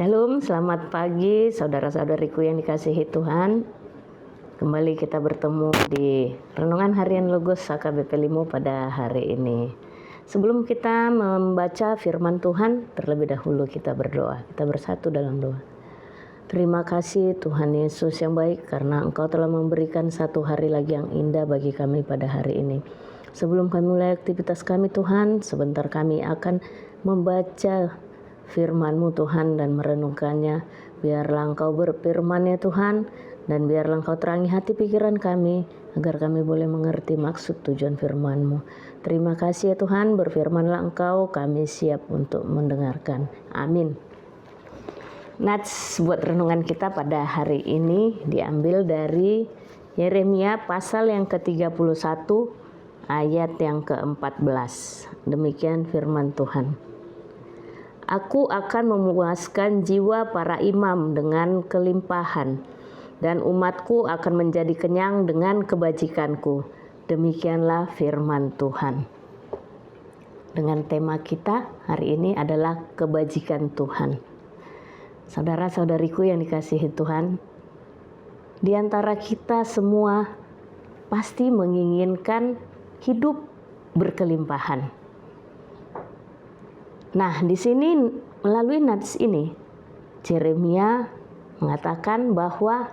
Shalom, selamat pagi saudara-saudariku yang dikasihi Tuhan. Kembali kita bertemu di Renungan Harian Logos AKBP Limo pada hari ini. Sebelum kita membaca firman Tuhan, terlebih dahulu kita berdoa. Kita bersatu dalam doa. Terima kasih Tuhan Yesus yang baik, karena Engkau telah memberikan satu hari lagi yang indah bagi kami pada hari ini. Sebelum kami mulai aktivitas kami Tuhan, sebentar kami akan membaca firman-Mu Tuhan dan merenungkannya. Biarlah Engkau berfirman ya Tuhan, dan biarlah Engkau terangi hati pikiran kami, agar kami boleh mengerti maksud tujuan firman-Mu. Terima kasih ya Tuhan, berfirmanlah Engkau, kami siap untuk mendengarkan. Amin. Nats buat renungan kita pada hari ini diambil dari Yeremia pasal yang ke-31 ayat yang ke-14. Demikian firman Tuhan. Aku akan memuaskan jiwa para imam dengan kelimpahan, dan umatku akan menjadi kenyang dengan kebajikanku. Demikianlah firman Tuhan. Dengan tema kita hari ini adalah kebajikan Tuhan. Saudara-saudariku yang dikasihi Tuhan, di antara kita semua pasti menginginkan hidup berkelimpahan. Nah, di sini melalui nats ini Yeremia mengatakan bahwa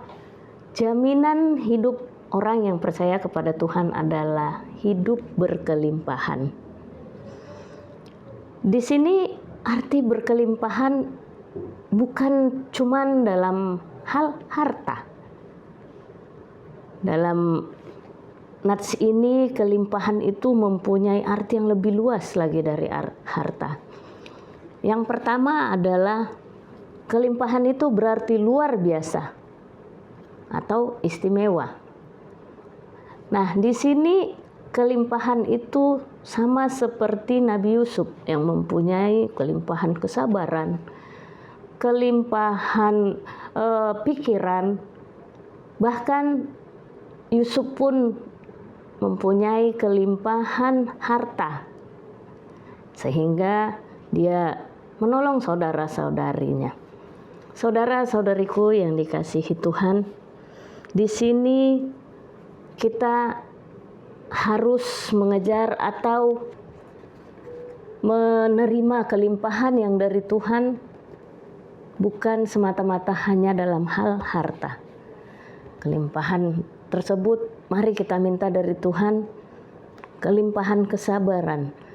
jaminan hidup orang yang percaya kepada Tuhan adalah hidup berkelimpahan. Di sini arti berkelimpahan bukan cuman dalam hal harta. Dalam nats ini kelimpahan itu mempunyai arti yang lebih luas lagi dari harta. Yang pertama adalah kelimpahan itu berarti luar biasa atau istimewa. Nah, di sini kelimpahan itu sama seperti Nabi Yusuf yang mempunyai kelimpahan kesabaran, kelimpahan pikiran, bahkan Yusuf pun mempunyai kelimpahan harta, sehingga dia menolong saudara-saudarinya. Saudara-saudariku yang dikasihi Tuhan, di sini kita harus mengejar atau menerima kelimpahan yang dari Tuhan, bukan semata-mata hanya dalam hal harta. Kelimpahan tersebut mari kita minta dari Tuhan, kelimpahan kesabaran.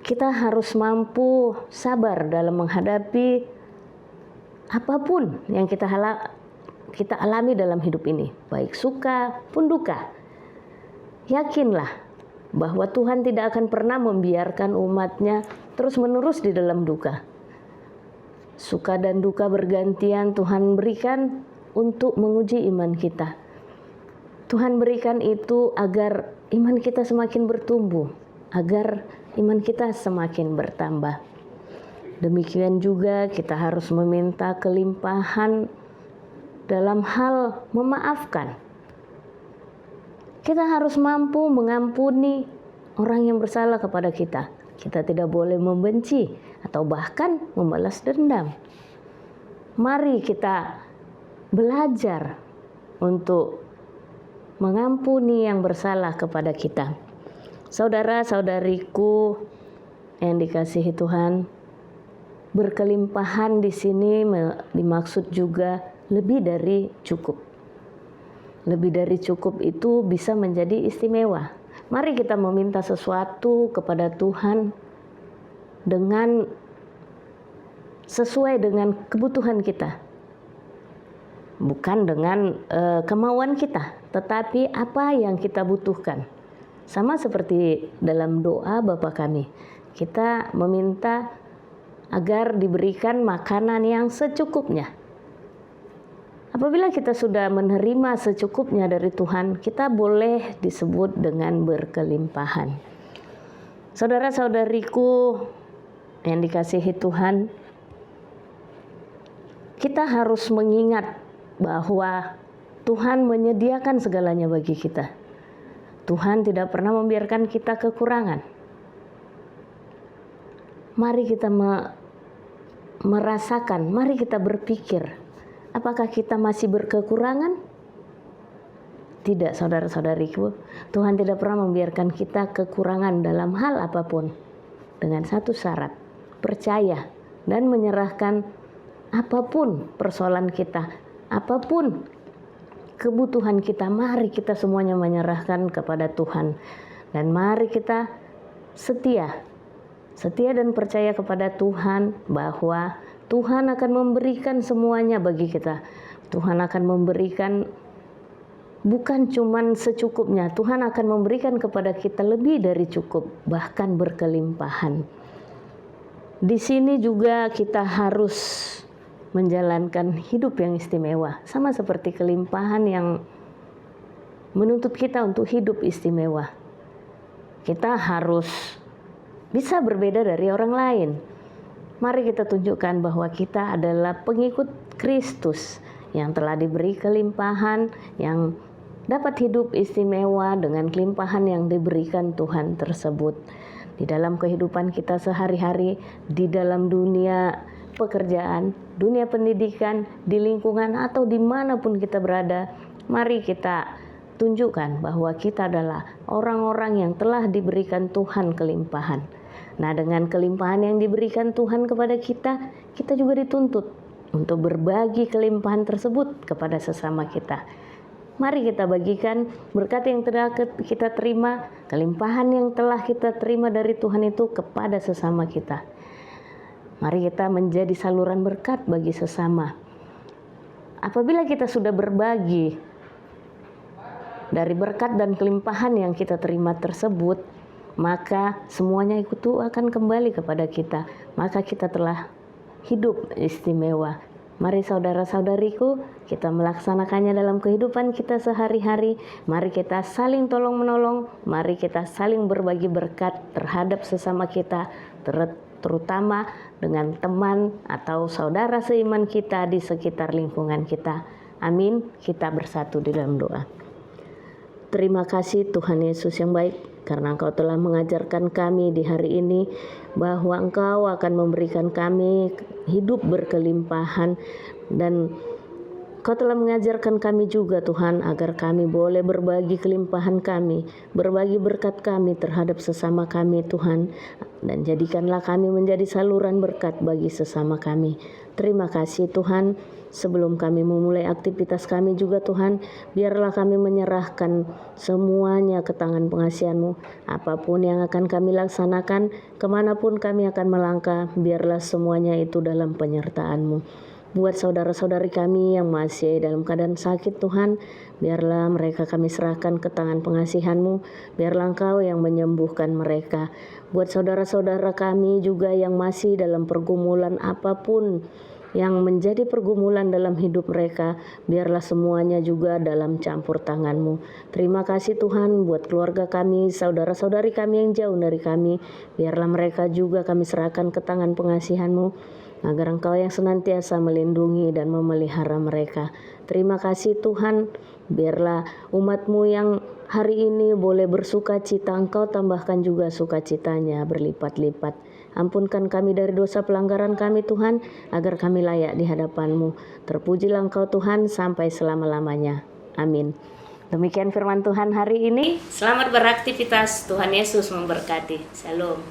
Kita harus mampu sabar dalam menghadapi apapun yang kita alami dalam hidup ini, baik suka pun duka. Yakinlah bahwa Tuhan tidak akan pernah membiarkan umatnya terus-menerus di dalam duka. Suka dan duka bergantian Tuhan berikan untuk menguji iman kita. Tuhan berikan itu agar iman kita semakin bertumbuh, agar iman kita semakin bertambah. Demikian juga kita harus meminta kelimpahan dalam hal memaafkan. Kita harus mampu mengampuni orang yang bersalah kepada kita. Kita tidak boleh membenci atau bahkan membalas dendam. Mari kita belajar untuk mengampuni yang bersalah kepada kita. Saudara-saudariku yang dikasihi Tuhan, berkelimpahan di sini dimaksud juga lebih dari cukup. Lebih dari cukup itu bisa menjadi istimewa. Mari kita meminta sesuatu kepada Tuhan dengan sesuai dengan kebutuhan kita. Bukan dengan kemauan kita, tetapi apa yang kita butuhkan. Sama seperti dalam doa Bapa kami, kita meminta agar diberikan makanan yang secukupnya. Apabila kita sudah menerima secukupnya dari Tuhan, kita boleh disebut dengan berkelimpahan. Saudara-saudariku yang dikasihi Tuhan, kita harus mengingat bahwa Tuhan menyediakan segalanya bagi kita. Tuhan tidak pernah membiarkan kita kekurangan. Mari kita merasakan, mari kita berpikir, apakah kita masih berkekurangan? Tidak, saudara-saudariku, Tuhan tidak pernah membiarkan kita kekurangan dalam hal apapun. Dengan satu syarat, percaya dan menyerahkan apapun persoalan kita, apapun kebutuhan kita, mari kita semuanya menyerahkan kepada Tuhan. Dan mari kita setia dan percaya kepada Tuhan bahwa Tuhan akan memberikan semuanya bagi kita. Tuhan akan memberikan bukan cuman secukupnya, Tuhan akan memberikan kepada kita lebih dari cukup, bahkan berkelimpahan. Di sini juga kita harus menjalankan hidup yang istimewa, sama seperti kelimpahan yang menuntut kita untuk hidup istimewa. Kita harus bisa berbeda dari orang lain. Mari kita tunjukkan bahwa kita adalah pengikut Kristus yang telah diberi kelimpahan, yang dapat hidup istimewa dengan kelimpahan yang diberikan Tuhan tersebut. Di dalam kehidupan kita sehari-hari, di dalam dunia pekerjaan, dunia pendidikan, di lingkungan atau dimanapun kita berada, mari kita tunjukkan bahwa kita adalah orang-orang yang telah diberikan Tuhan kelimpahan. Nah, dengan kelimpahan yang diberikan Tuhan kepada kita, kita juga dituntut untuk berbagi kelimpahan tersebut kepada sesama kita. Mari kita bagikan berkat yang telah kita terima, kelimpahan yang telah kita terima dari Tuhan itu kepada sesama kita. Mari kita menjadi saluran berkat bagi sesama. Apabila kita sudah berbagi dari berkat dan kelimpahan yang kita terima tersebut, maka semuanya itu akan kembali kepada kita. Maka kita telah hidup istimewa. Mari saudara-saudariku, kita melaksanakannya dalam kehidupan kita sehari-hari. Mari kita saling tolong-menolong, mari kita saling berbagi berkat terhadap sesama kita, terutama dengan teman atau saudara seiman kita di sekitar lingkungan kita. Amin. Kita bersatu di dalam doa. Terima kasih Tuhan Yesus yang baik, karena Engkau telah mengajarkan kami di hari ini bahwa Engkau akan memberikan kami hidup berkelimpahan, dan Engkau telah mengajarkan kami juga Tuhan agar kami boleh berbagi kelimpahan kami, berbagi berkat kami terhadap sesama kami Tuhan, dan jadikanlah kami menjadi saluran berkat bagi sesama kami. Terima kasih Tuhan. Sebelum kami memulai aktivitas kami juga Tuhan, biarlah kami menyerahkan semuanya ke tangan pengasihan-Mu. Apapun yang akan kami laksanakan, kemanapun kami akan melangkah, biarlah semuanya itu dalam penyertaan-Mu. Buat saudara-saudari kami yang masih dalam keadaan sakit Tuhan, biarlah mereka kami serahkan ke tangan pengasihan-Mu, biarlah Engkau yang menyembuhkan mereka. Buat saudara-saudara kami juga yang masih dalam pergumulan apapun yang menjadi pergumulan dalam hidup mereka, biarlah semuanya juga dalam campur tangan-Mu. Terima kasih Tuhan buat keluarga kami, saudara-saudari kami yang jauh dari kami, biarlah mereka juga kami serahkan ke tangan pengasihan-Mu, agar Engkau yang senantiasa melindungi dan memelihara mereka. Terima kasih Tuhan, biarlah umat-Mu yang hari ini boleh bersuka cita, Engkau tambahkan juga sukacitanya berlipat-lipat. Ampunkan kami dari dosa pelanggaran kami Tuhan, agar kami layak di hadapan-Mu. Terpujilah Engkau Tuhan sampai selama-lamanya. Amin. Demikian firman Tuhan hari ini. Selamat beraktivitas. Tuhan Yesus memberkati. Shalom.